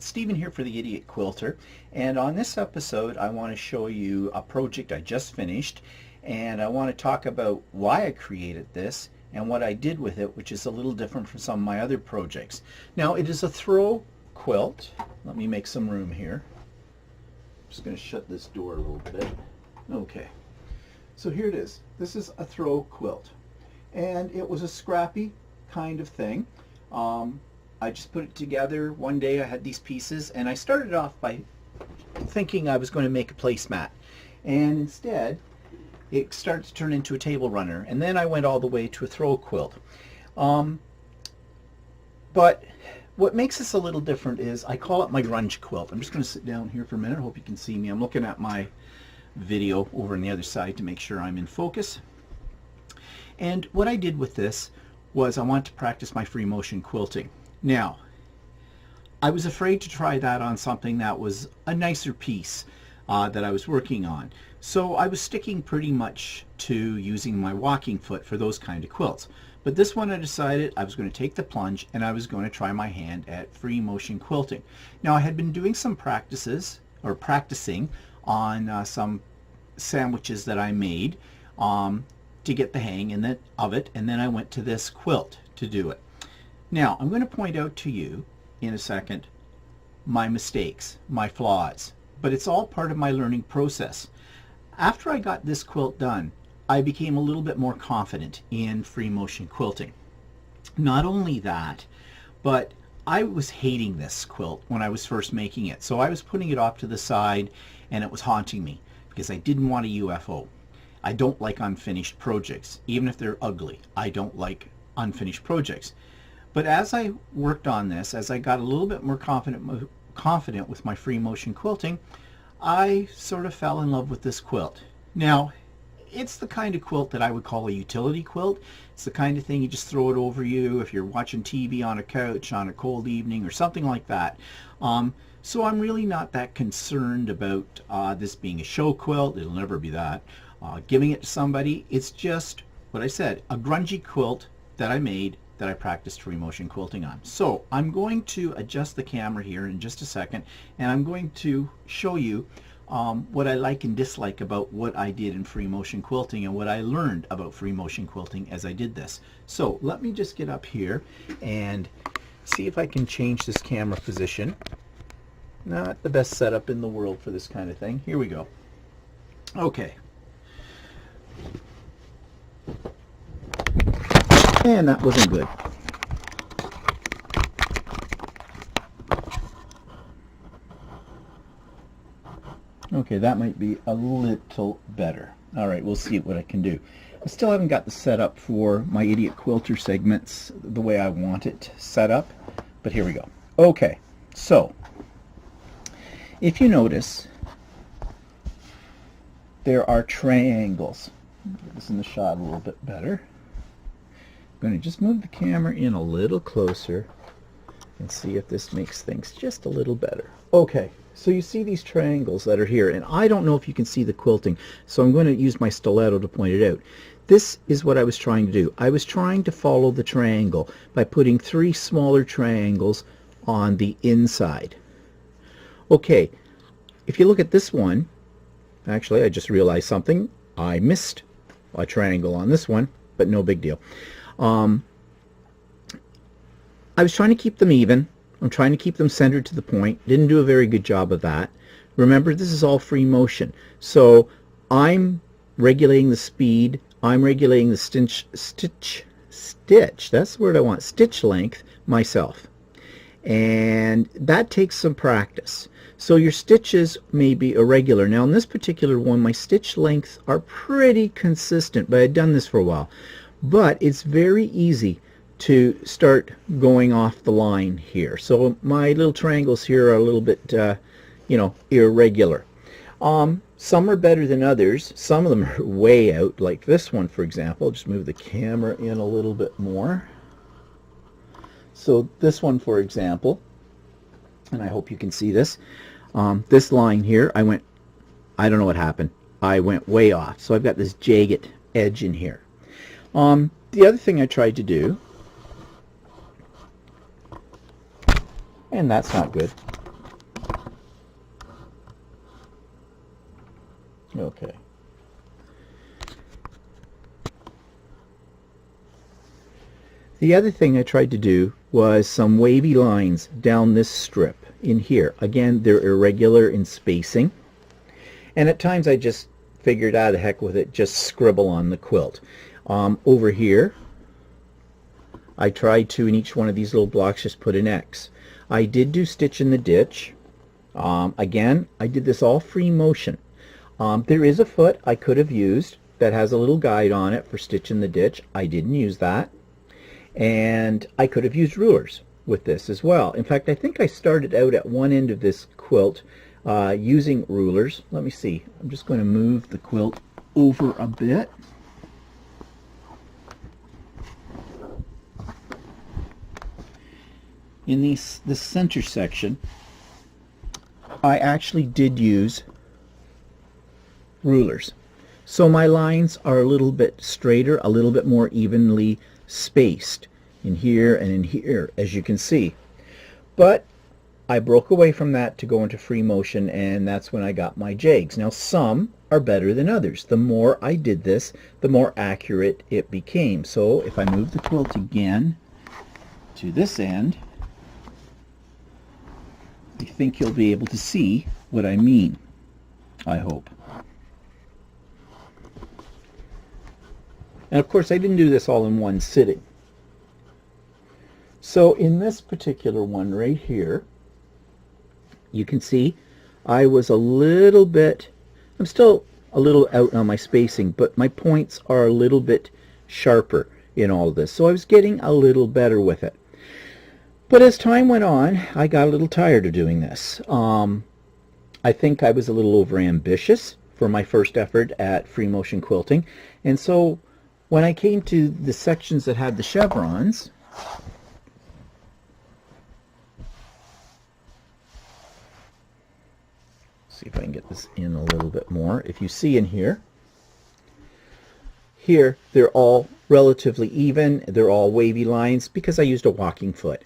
it's Stephen here for the Idiot Quilter, and on this episode I want to show you a project I just finished, and I want to talk about why I created this and what I did with it, which is a little different from some of my other projects. Now, it is a throw quilt. Let me make some room here. I'm just going to shut this door a little bit. Okay, so here it is. This is a throw quilt, and it was a scrappy kind of thing. I just put it together one day. I had these pieces, and I started off by thinking I was going to make a placemat, and instead it started to turn into a table runner, and then I went all the way to a throw quilt. But what makes this a little different is I call it my grunge quilt. I'm just going to sit down here for a minute. I hope you can see me. I'm looking at my video over on the other side to make sure I'm in focus. And what I did with this was I wanted to practice my free motion quilting. Now, I was afraid to try that on something that was a nicer piece that I was working on. So I was sticking pretty much to using my walking foot for those kind of quilts. But this one I decided I was going to take the plunge and I was going to try my hand at free motion quilting. Now, I had been doing some practicing on some sandwiches that I made to get the hang of it, and then I went to this quilt to do it. Now, I'm going to point out to you in a second my mistakes, my flaws, but it's all part of my learning process. After I got this quilt done, I became a little bit more confident in free motion quilting. Not only that, but I was hating this quilt when I was first making it, so I was putting it off to the side, and it was haunting me because I didn't want a UFO. I don't like unfinished projects, even if they're ugly. I don't like unfinished projects. But as I worked on this, as I got a little bit more confident with my free motion quilting, I sort of fell in love with this quilt. Now, it's the kind of quilt that I would call a utility quilt. It's the kind of thing you just throw it over you if you're watching TV on a couch on a cold evening or something like that. So I'm really not that concerned about this being a show quilt. It'll never be that. Giving it to somebody, it's just what I said, a grungy quilt that I made that I practiced free motion quilting on. So I'm going to adjust the camera here in just a second, and I'm going to show you what I like and dislike about what I did in free motion quilting and what I learned about free motion quilting as I did this. So let me just get up here and see if I can change this camera position. Not the best setup in the world for this kind of thing. Here we go. Okay. And that wasn't good. Okay, that might be a little better. All right, we'll see what I can do. I still haven't got the setup for my Idiot Quilter segments the way I want it set up, but here we go. Okay, so if you notice, there are triangles. Get this in the shot a little bit better. I'm going to just move the camera in a little closer and see if this makes things just a little better. Okay, so you see these triangles that are here, and I don't know if you can see the quilting, so I'm going to use my stiletto to point it out. This is what I was trying to do. I was trying to follow the triangle by putting 3 smaller triangles on the inside. Okay, if you look at this one, actually I just realized something. I missed a triangle on this one, but no big deal. I was trying to keep them even. I'm trying to keep them centered to the point. Didn't do a very good job of that. Remember, this is all free motion. So I'm regulating the speed. I'm regulating the stitch, that's the word I want, stitch length myself. And that takes some practice. So your stitches may be irregular. Now in this particular one, my stitch lengths are pretty consistent, but I've done this for a while. But it's very easy to start going off the line here. So my little triangles here are a little bit, irregular. Some are better than others. Some of them are way out, like this one, for example. I'll just move the camera in a little bit more. So this one, for example, and I hope you can see this, this line here, I don't know what happened. I went way off. So I've got this jagged edge in here. The other thing I tried to do, and that's not good. Okay. The other thing I tried to do was some wavy lines down this strip in here. Again, they're irregular in spacing. And at times I just figured, the heck with it, just scribble on the quilt. Over here, I tried to, in each one of these little blocks, just put an X. I did do stitch in the ditch. Again, I did this all free motion. There is a foot I could have used that has a little guide on it for stitch in the ditch. I didn't use that. And I could have used rulers with this as well. In fact, I think I started out at one end of this quilt using rulers. Let me see. I'm just going to move the quilt over a bit. In this center section, I actually did use rulers. So my lines are a little bit straighter, a little bit more evenly spaced in here and in here, as you can see. But I broke away from that to go into free motion, and that's when I got my jigs. Now, some are better than others. The more I did this, the more accurate it became. So if I move the quilt again to this end, I think you'll be able to see what I mean, I hope. And of course, I didn't do this all in one sitting. So in this particular one right here, you can see I was a little bit, I'm still a little out on my spacing, but my points are a little bit sharper in all of this. So I was getting a little better with it. But as time went on, I got a little tired of doing this. I think I was a little overambitious for my first effort at free motion quilting. And so when I came to the sections that had the chevrons, see if I can get this in a little bit more. If you see in here, they're all relatively even. They're all wavy lines because I used a walking foot.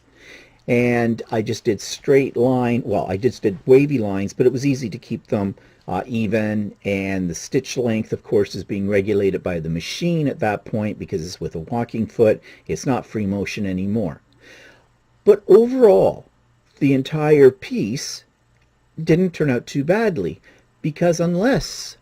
And I just did straight line, well, I just did wavy lines, but it was easy to keep them even, and the stitch length, of course, is being regulated by the machine at that point because it's with a walking foot. It's not free motion anymore. But overall, the entire piece didn't turn out too badly, because unless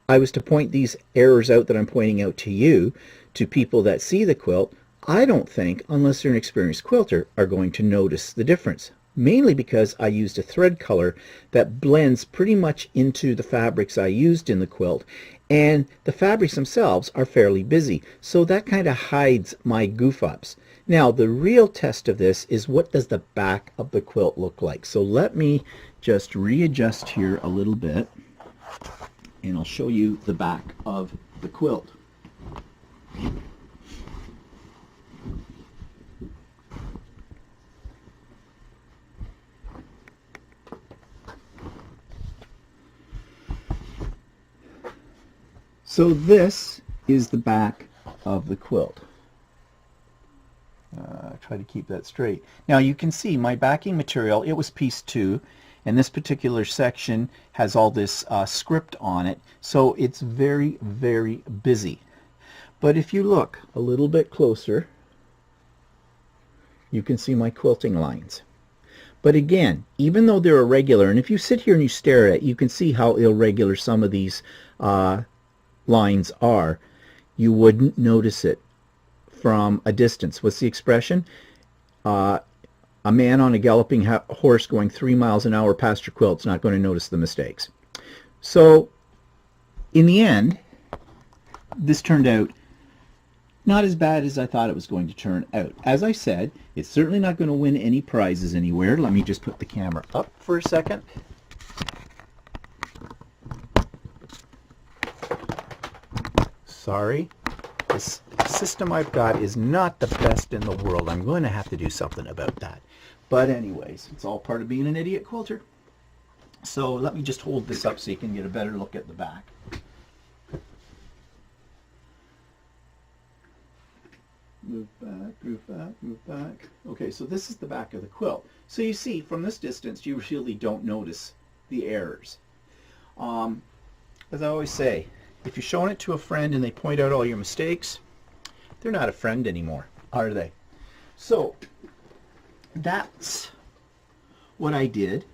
I was to point these errors out that I'm pointing out to you, to people that see the quilt, I don't think, unless they're an experienced quilter, are going to notice the difference. Mainly because I used a thread color that blends pretty much into the fabrics I used in the quilt, and the fabrics themselves are fairly busy, so that kind of hides my goof-ups. Now, the real test of this is, what does the back of the quilt look like? So let me just readjust here a little bit, and I'll show you the back of the quilt. So this is the back of the quilt. Try to keep that straight. Now you can see my backing material, it was piece 2, and this particular section has all this script on it, so it's very, very busy. But if you look a little bit closer, you can see my quilting lines. But again, even though they're irregular, and if you sit here and you stare at it, you can see how irregular some of these lines are, you wouldn't notice it from a distance. What's the expression? A man on a galloping horse going 3 miles an hour past your quilt's not going to notice the mistakes. So in the end, this turned out not as bad as I thought it was going to turn out. As I said, it's certainly not going to win any prizes anywhere. Let me just put the camera up for a second. Sorry. This system I've got is not the best in the world. I'm going to have to do something about that. But anyways, it's all part of being an idiot quilter. So let me just hold this up so you can get a better look at the back. Move back, move back, move back. Okay, so this is the back of the quilt. So you see, from this distance, you really don't notice the errors. As I always say, if you're showing it to a friend and they point out all your mistakes, they're not a friend anymore, are they? So that's what I did.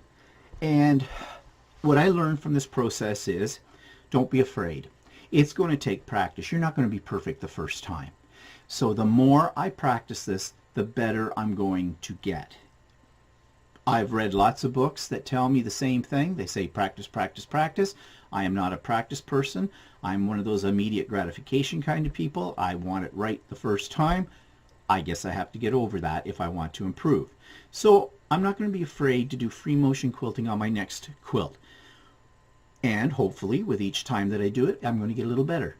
And what I learned from this process is, don't be afraid. It's going to take practice. You're not going to be perfect the first time. So the more I practice this, the better I'm going to get. I've read lots of books that tell me the same thing. They say practice, practice, practice. I am not a practice person. I'm one of those immediate gratification kind of people. I want it right the first time. I guess I have to get over that if I want to improve. So I'm not going to be afraid to do free motion quilting on my next quilt. And hopefully with each time that I do it, I'm going to get a little better.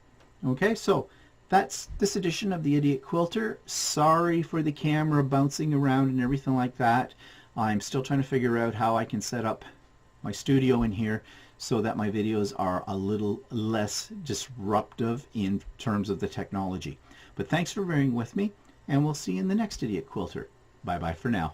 Okay, so that's this edition of the Idiot Quilter. Sorry for the camera bouncing around and everything like that. I'm still trying to figure out how I can set up my studio in here so that my videos are a little less disruptive in terms of the technology. But thanks for bearing with me, and we'll see you in the next Idiot Quilter. Bye-bye for now.